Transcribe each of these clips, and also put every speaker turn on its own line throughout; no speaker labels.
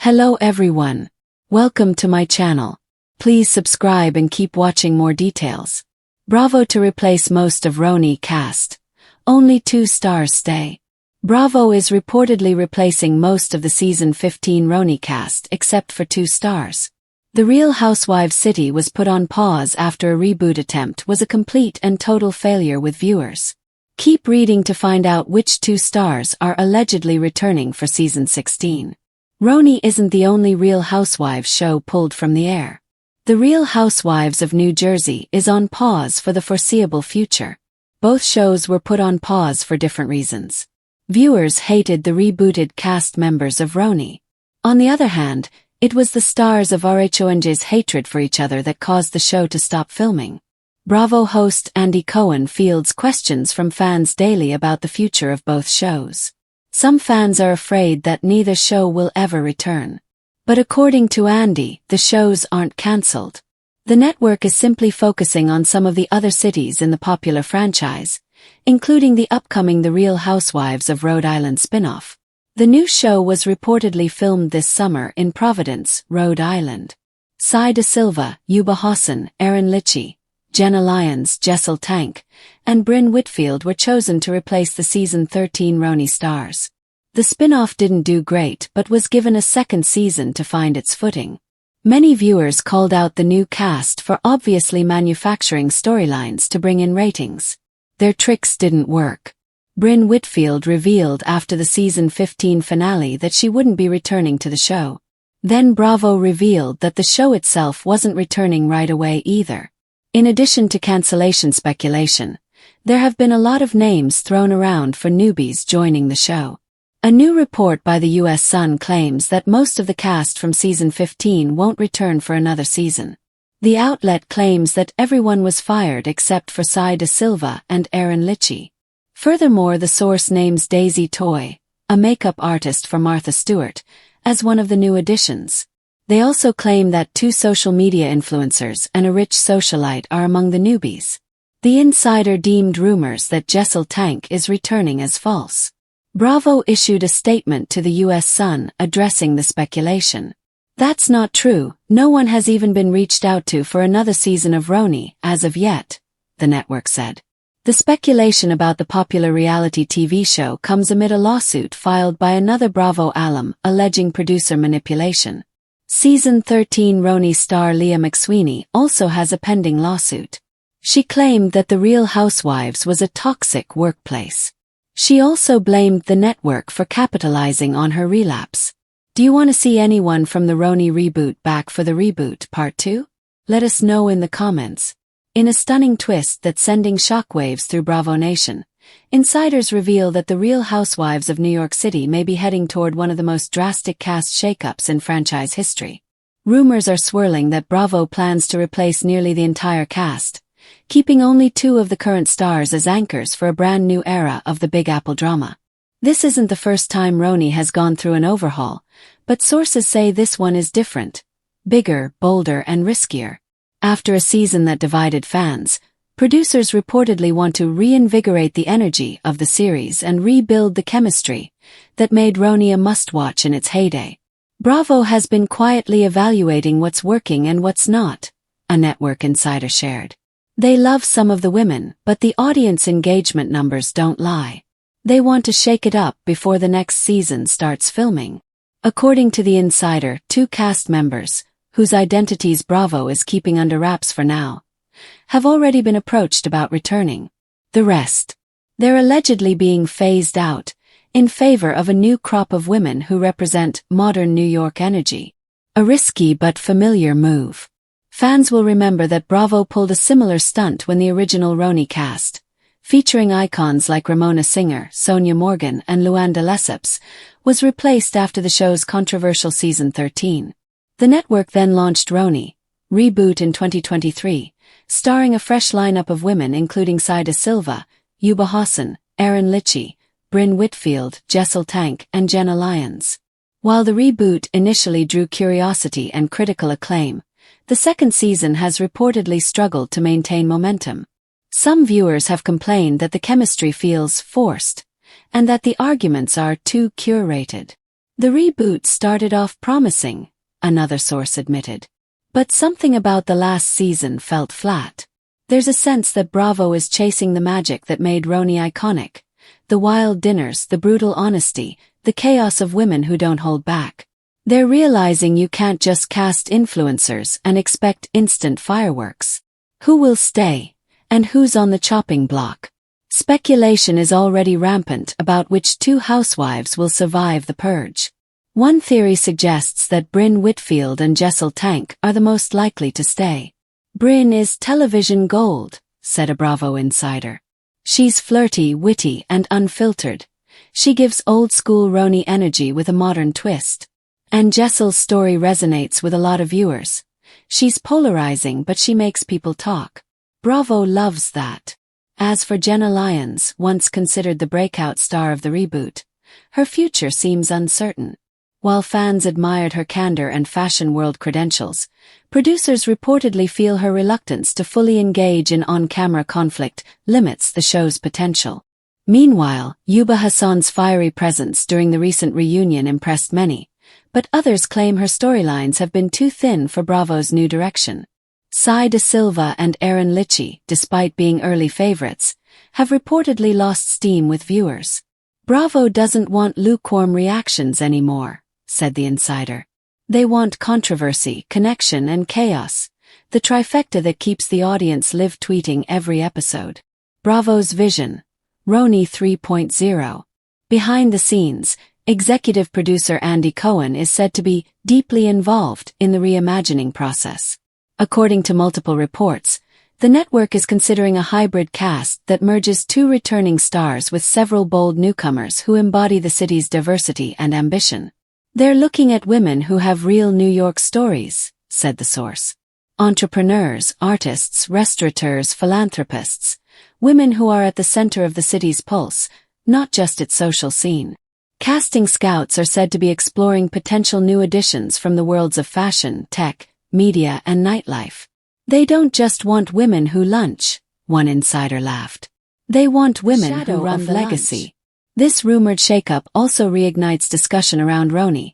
Hello everyone. Welcome to my channel. Please subscribe and keep watching more details. Bravo to replace most of RHONY cast. Only 2 stars stay. Bravo is reportedly replacing most of the season 15 RHONY cast except for 2 stars. The Real Housewives city was put on pause after a reboot attempt was a complete and total failure with viewers. Keep reading to find out which 2 stars are allegedly returning for season 16. RHONY isn't the only Real Housewives show pulled from the air. The Real Housewives of New Jersey is on pause for the foreseeable future. Both shows were put on pause for different reasons. Viewers hated the rebooted cast members of RHONY. On the other hand, it was the stars of RHONY's hatred for each other that caused the show to stop filming. Bravo host Andy Cohen fields questions from fans daily about the future of both shows. Some fans are afraid that neither show will ever return. But according to Andy, the shows aren't cancelled. The network is simply focusing on some of the other cities in the popular franchise, including the upcoming The Real Housewives of Rhode Island spin-off. The new show was reportedly filmed this summer in Providence, Rhode Island. Sai Da Silva, Yuba Hassan, Erin Litchie, Jenna Lyons, Jessel Taank, and Brynn Whitfield were chosen to replace the season 13 RHONY stars. The spin-off didn't do great but was given a second season to find its footing. Many viewers called out the new cast for obviously manufacturing storylines to bring in ratings. Their tricks didn't work. Brynn Whitfield revealed after the season 15 finale that she wouldn't be returning to the show. Then Bravo revealed that the show itself wasn't returning right away either. In addition to cancellation speculation, there have been a lot of names thrown around for newbies joining the show. A new report by the US Sun claims that most of the cast from season 15 won't return for another season. The outlet claims that everyone was fired except for Sai Da Silva and Erin Litchie. Furthermore, the source names Daisy Toy, a makeup artist for Martha Stewart, as one of the new additions. They also claim that 2 social media influencers and a rich socialite are among the newbies. The insider deemed rumors that Jessel Taank is returning as false. Bravo issued a statement to the US Sun addressing the speculation. That's not true, no one has even been reached out to for another season of RHONY as of yet, the network said. The speculation about the popular reality TV show comes amid a lawsuit filed by another Bravo alum alleging producer manipulation. Season 13 RHONY star Leah McSweeney also has a pending lawsuit. She claimed that The Real Housewives was a toxic workplace. She also blamed the network for capitalizing on her relapse. Do you want to see anyone from the RHONY reboot back for the reboot part 2? Let us know in the comments. In a stunning twist that's sending shockwaves through Bravo Nation, insiders reveal that The Real Housewives of New York City may be heading toward one of the most drastic cast shakeups in franchise history. Rumors are swirling that Bravo plans to replace nearly the entire cast, keeping only 2 of the current stars as anchors for a brand new era of the Big Apple drama. This isn't the first time RHONY has gone through an overhaul, but sources say this one is different, bigger, bolder, and riskier. After a season that divided fans, producers reportedly want to reinvigorate the energy of the series and rebuild the chemistry that made RHONY a must-watch in its heyday. Bravo has been quietly evaluating what's working and what's not, a network insider shared. They love some of the women, but the audience engagement numbers don't lie. They want to shake it up before the next season starts filming. According to the insider, 2 cast members, whose identities Bravo is keeping under wraps for now, have already been approached about returning. The rest, they're allegedly being phased out, in favor of a new crop of women who represent modern New York energy. A risky but familiar move. Fans will remember that Bravo pulled a similar stunt when the original RHONY cast, featuring icons like Ramona Singer, Sonia Morgan, and Luann de Lesseps, was replaced after the show's controversial season 13. The network then launched RHONY Reboot in 2023, starring a fresh lineup of women including Sai Da Silva, Yuba Hassan, Erin Litchie, Brynn Whitfield, Jessel Taank, and Jenna Lyons. While the reboot initially drew curiosity and critical acclaim, the second season has reportedly struggled to maintain momentum. Some viewers have complained that the chemistry feels forced, and that the arguments are too curated. The reboot started off promising, another source admitted. But something about the last season felt flat. There's a sense that Bravo is chasing the magic that made Roni iconic. The wild dinners, the brutal honesty, the chaos of women who don't hold back. They're realizing you can't just cast influencers and expect instant fireworks. Who will stay? And who's on the chopping block? Speculation is already rampant about which two housewives will survive the purge. One theory suggests that Brynn Whitfield and Jessel Taank are the most likely to stay. Brynn is television gold, said a Bravo insider. She's flirty, witty, and unfiltered. She gives old-school Roni energy with a modern twist. And Jessel's story resonates with a lot of viewers. She's polarizing, but she makes people talk. Bravo loves that. As for Jenna Lyons, once considered the breakout star of the reboot, her future seems uncertain. While fans admired her candor and fashion world credentials, producers reportedly feel her reluctance to fully engage in on-camera conflict limits the show's potential. Meanwhile, Yuba Hassan's fiery presence during the recent reunion impressed many, but others claim her storylines have been too thin for Bravo's new direction. Sai De Silva and Aaron Litchie, despite being early favorites, have reportedly lost steam with viewers. Bravo doesn't want lukewarm reactions anymore, said the insider. They want controversy, connection, and chaos, the trifecta that keeps the audience live tweeting every episode. Bravo's vision, Roni 3.0. Behind the scenes, executive producer Andy Cohen is said to be deeply involved in the reimagining process. According to multiple reports, the network is considering a hybrid cast that merges two returning stars with several bold newcomers who embody the city's diversity and ambition. They're looking at women who have real New York stories, said the source. Entrepreneurs, artists, restaurateurs, philanthropists, women who are at the center of the city's pulse, not just its social scene. Casting scouts are said to be exploring potential new additions from the worlds of fashion, tech, media, and nightlife. They don't just want women who lunch, one insider laughed. They want women who run Legacy. This rumored shakeup also reignites discussion around Roni.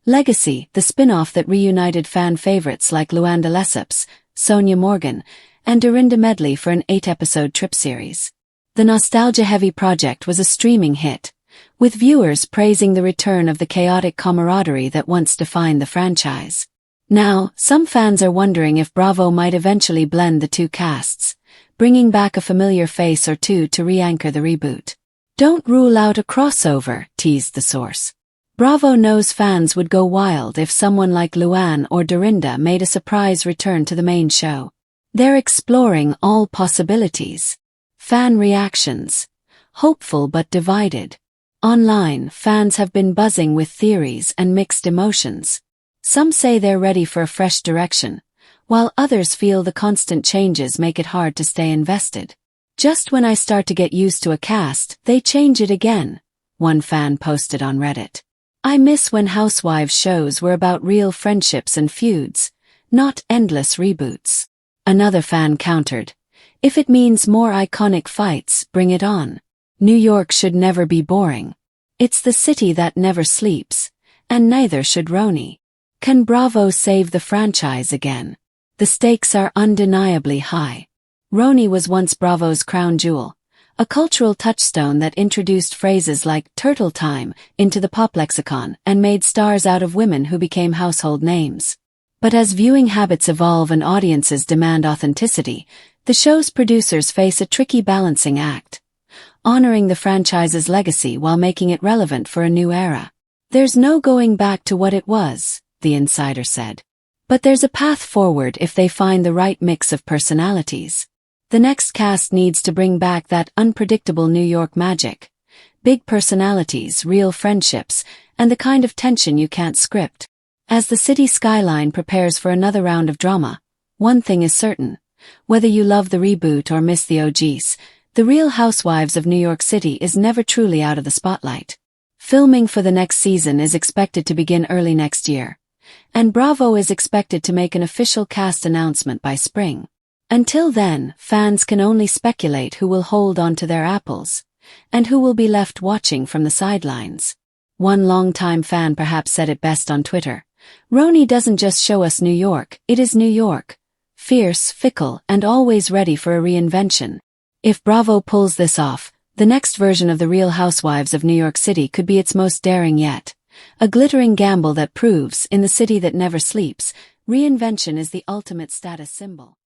Legacy, the spin-off that reunited fan favorites like Luanda Lesseps, Sonia Morgan, and Dorinda Medley for an 8-episode trip series. The nostalgia-heavy project was a streaming hit, with viewers praising the return of the chaotic camaraderie that once defined the franchise. Now, some fans are wondering if Bravo might eventually blend the two casts, bringing back a familiar face or two to re-anchor the reboot. Don't rule out a crossover, teased the source. Bravo knows fans would go wild if someone like Luann or Dorinda made a surprise return to the main show. They're exploring all possibilities. Fan reactions. Hopeful but divided. Online, fans have been buzzing with theories and mixed emotions. Some say they're ready for a fresh direction, while others feel the constant changes make it hard to stay invested. Just when I start to get used to a cast, they change it again, one fan posted on Reddit. I miss when Housewives shows were about real friendships and feuds, not endless reboots. Another fan countered, if it means more iconic fights, bring it on. New York should never be boring. It's the city that never sleeps, and neither should Roni. Can Bravo save the franchise again? The stakes are undeniably high. Roni was once Bravo's crown jewel, a cultural touchstone that introduced phrases like turtle time into the pop lexicon and made stars out of women who became household names. But as viewing habits evolve and audiences demand authenticity, the show's producers face a tricky balancing act, honoring the franchise's legacy while making it relevant for a new era. There's no going back to what it was, the insider said. But there's a path forward if they find the right mix of personalities. The next cast needs to bring back that unpredictable New York magic. Big personalities, real friendships, and the kind of tension you can't script. As the city skyline prepares for another round of drama, one thing is certain. Whether you love the reboot or miss the OGs, the Real Housewives of New York City is never truly out of the spotlight. Filming for the next season is expected to begin early next year, and Bravo is expected to make an official cast announcement by spring. Until then, fans can only speculate who will hold on to their apples, and who will be left watching from the sidelines. One longtime fan perhaps said it best on Twitter. Roni doesn't just show us New York, it is New York. Fierce, fickle, and always ready for a reinvention. If Bravo pulls this off, the next version of the Real Housewives of New York City could be its most daring yet. A glittering gamble that proves, in the city that never sleeps, reinvention is the ultimate status symbol.